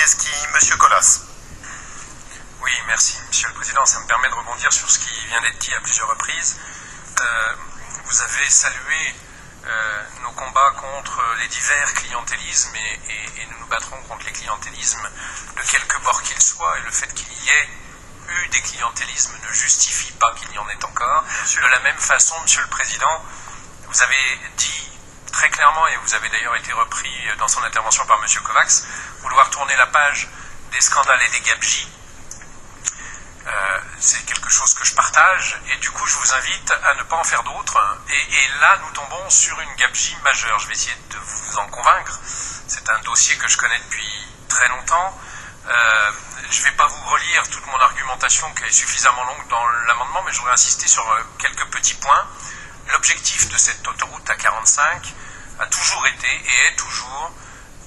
Vigeski, Monsieur Colas. Oui, merci, Monsieur le Président. Ça me permet de rebondir sur ce qui vient d'être dit à plusieurs reprises. Vous avez salué nos combats contre les divers clientélismes et nous nous battrons contre les clientélismes de quelque bord qu'ils soient, et le fait qu'il y ait eu des clientélismes ne justifie pas qu'il y en ait encore. De la même façon, Monsieur le Président, vous avez dit très clairement, et vous avez d'ailleurs été repris dans son intervention par M. Kovacs, vouloir tourner la page des scandales et des gabegies. C'est quelque chose que je partage, et du coup je vous invite à ne pas en faire d'autres, et là nous tombons sur une gabegie majeure. Je vais essayer de vous en convaincre. C'est un dossier que je connais depuis très longtemps. Je ne vais pas vous relire toute mon argumentation qui est suffisamment longue dans l'amendement, mais je voudrais insister sur quelques petits points. L'objectif de cette autoroute A45 a toujours été et est toujours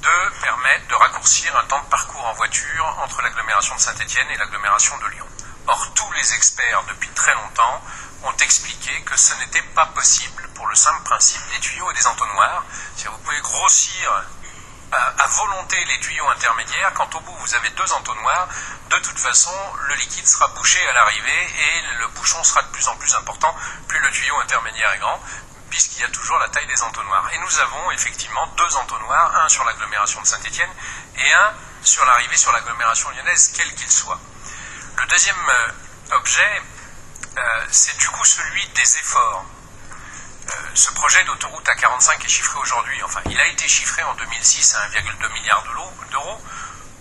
de permettre de raccourcir un temps de parcours en voiture entre l'agglomération de Saint-Étienne et l'agglomération de Lyon. Or, tous les experts depuis très longtemps ont expliqué que ce n'était pas possible pour le simple principe des tuyaux et des entonnoirs. C'est-à-dire, vous pouvez grossir à volonté les tuyaux intermédiaires, quand au bout vous avez deux entonnoirs, de toute façon le liquide sera bouché à l'arrivée et le bouchon sera de plus en plus important plus le tuyau intermédiaire est grand, puisqu'il y a toujours la taille des entonnoirs. Et nous avons effectivement deux entonnoirs, un sur l'agglomération de Saint-Étienne et un sur l'arrivée sur l'agglomération lyonnaise, quel qu'il soit. Le deuxième objet, c'est du coup celui des efforts. Ce projet d'autoroute A45 est chiffré aujourd'hui, enfin il a été chiffré en 2006 à 1,2 milliard d'euros.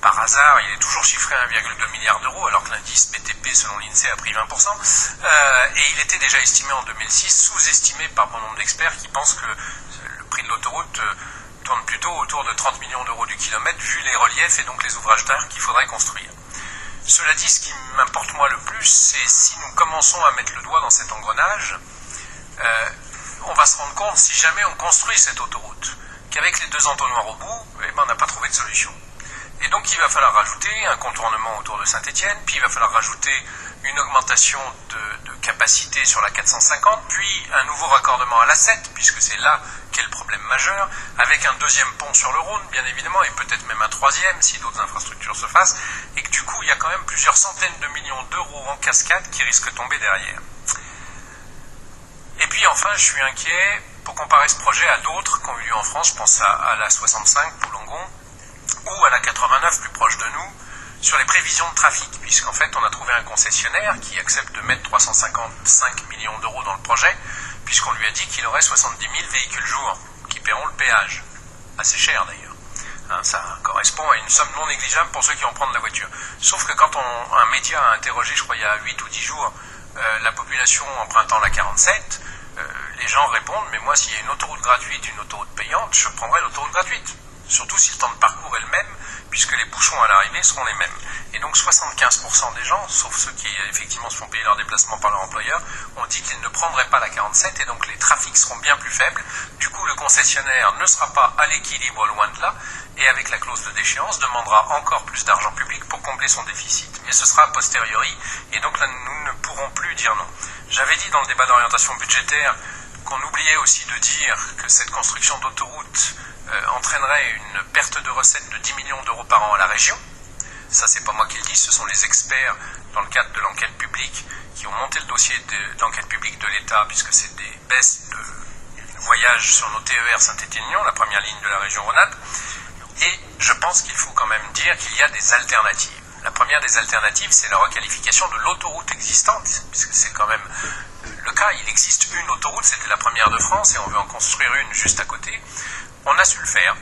Par hasard, il est toujours chiffré à 1,2 milliard d'euros, alors que l'indice BTP selon l'INSEE a pris 20%. Et il était déjà estimé en 2006, sous-estimé par bon nombre d'experts qui pensent que le prix de l'autoroute tourne plutôt autour de 30 millions d'euros du kilomètre, vu les reliefs et donc les ouvrages d'art qu'il faudrait construire. Cela dit, ce qui m'importe moi le plus, c'est si nous commençons à mettre le doigt dans cet engrenage, on va se rendre compte, si jamais on construit cette autoroute, qu'avec les deux entonnoirs au bout, on n'a pas trouvé de solution. Et donc il va falloir rajouter un contournement autour de Saint-Étienne, puis il va falloir rajouter une augmentation de capacité sur la 450, puis un nouveau raccordement à la 7, puisque c'est là qu'est le problème majeur, avec un deuxième pont sur le Rhône, bien évidemment, et peut-être même un troisième, si d'autres infrastructures se fassent, et que du coup il y a quand même plusieurs centaines de millions d'euros en cascade qui risquent de tomber derrière. Et puis enfin, je suis inquiet pour comparer ce projet à d'autres qui ont eu lieu en France. Je pense à la 65, Boulongon, ou à la 89, plus proche de nous, sur les prévisions de trafic, puisqu'en fait, on a trouvé un concessionnaire qui accepte de mettre 355 millions d'euros dans le projet, puisqu'on lui a dit qu'il aurait 70 000 véhicules jour qui paieront le péage. Assez cher d'ailleurs. Ça correspond à une somme non négligeable pour ceux qui vont prendre la voiture. Sauf que quand un média a interrogé, je crois il y a 8 ou 10 jours, la population empruntant la 47, les gens répondent, mais moi s'il y a une autoroute gratuite, une autoroute payante, je prendrai l'autoroute gratuite. Surtout si le temps de parcours est le même, puisque les bouchons à l'arrivée seront les mêmes. Et donc 75% des gens, sauf ceux qui effectivement se font payer leur déplacement par leur employeur, ont dit qu'ils ne prendraient pas la 47, et donc les trafics seront bien plus faibles. Du coup, le concessionnaire ne sera pas à l'équilibre, loin de là, et avec la clause de déchéance, demandera encore plus d'argent public pour combler son déficit. Mais ce sera a posteriori, et donc là, nous ne pourrons plus dire non. J'avais dit dans le débat d'orientation budgétaire qu'on oubliait aussi de dire que cette construction d'autoroute entraînerait une perte de recettes de 10 millions d'euros par an à la région. Ça, c'est pas moi qui le dis, ce sont les experts, dans le cadre de l'enquête publique, qui ont monté le dossier d'enquête publique de l'État, puisque c'est des baisses de voyages sur nos TER Saint-Étienne-Lyon, la première ligne de la région Rhône-Alpes. Et je pense qu'il faut quand même dire qu'il y a des alternatives. La première des alternatives, c'est la requalification de l'autoroute existante, puisque c'est quand même le cas. Il existe une autoroute, c'était la première de France, et on veut en construire une juste à côté. On a su le faire.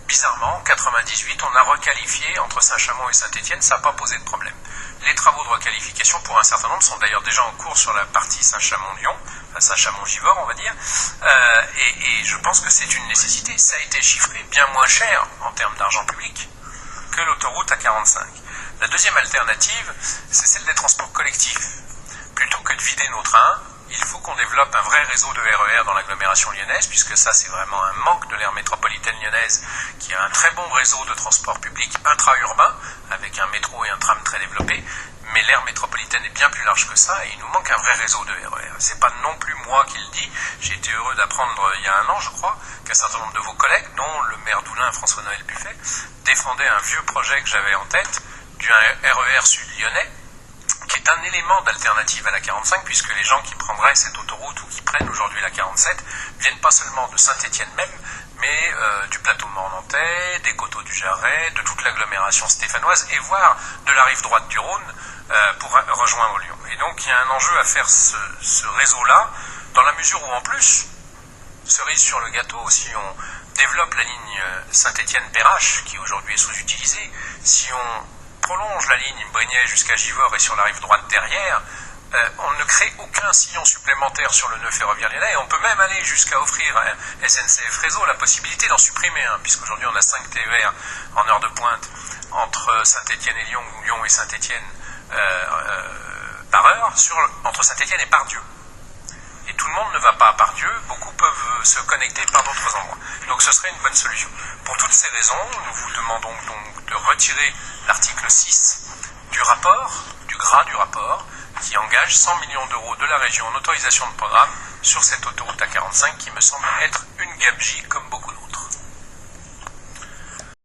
Bizarrement, en 98, on a requalifié entre Saint-Chamond et Saint-Étienne, ça n'a pas posé de problème. Les travaux de requalification, pour un certain nombre, sont d'ailleurs déjà en cours sur la partie Saint-Chamond-Lyon, enfin Saint-Chamond-Givors, on va dire, et je pense que c'est une nécessité. Ça a été chiffré bien moins cher en termes d'argent public que l'autoroute A45. La deuxième alternative, c'est celle des transports collectifs. Plutôt que de vider nos trains, il faut qu'on développe un vrai réseau de RER dans l'agglomération lyonnaise, puisque ça c'est vraiment un manque de l'aire métropolitaine lyonnaise, qui a un très bon réseau de transport public intra-urbain, avec un métro et un tram très développés, mais l'aire métropolitaine est bien plus large que ça et il nous manque un vrai réseau de RER. C'est pas non plus moi qui le dis. J'ai été heureux d'apprendre il y a un an, je crois, qu'un certain nombre de vos collègues, dont le maire d'Oulin, François-Noël Buffet, défendaient un vieux projet que j'avais en tête, du RER sud-lyonnais, qui est un élément d'alternative à la 45, puisque les gens qui prendraient cette autoroute ou qui prennent aujourd'hui la 47 viennent pas seulement de Saint-Étienne même, mais du plateau mornantais, des coteaux du Jarret, de toute l'agglomération stéphanoise, et voire de la rive droite du Rhône pour rejoindre Lyon. Et donc il y a un enjeu à faire ce réseau-là, dans la mesure où en plus, cerise sur le gâteau, si on développe la ligne Saint-Étienne-Perrache, qui aujourd'hui est sous-utilisée, si on prolonge la ligne Brignais jusqu'à Givors et sur la rive droite derrière, on ne crée aucun sillon supplémentaire sur le nœud ferroviaire lyonnais et on peut même aller jusqu'à offrir à SNCF Réseau la possibilité d'en supprimer un, puisqu'aujourd'hui on a 5 TER en heure de pointe entre Saint-Étienne et Lyon ou Lyon et Saint-Étienne par heure, entre Saint-Étienne et Pardieu. Et tout le monde ne va pas à Pardieu, beaucoup peuvent se connecter par d'autres endroits. Donc ce serait une bonne solution. Pour toutes ces raisons, nous vous demandons donc de retirer l'article 6 du rapport, du gras du rapport, qui engage 100 millions d'euros de la région en autorisation de programme sur cette autoroute A45 qui me semble être une gabegie comme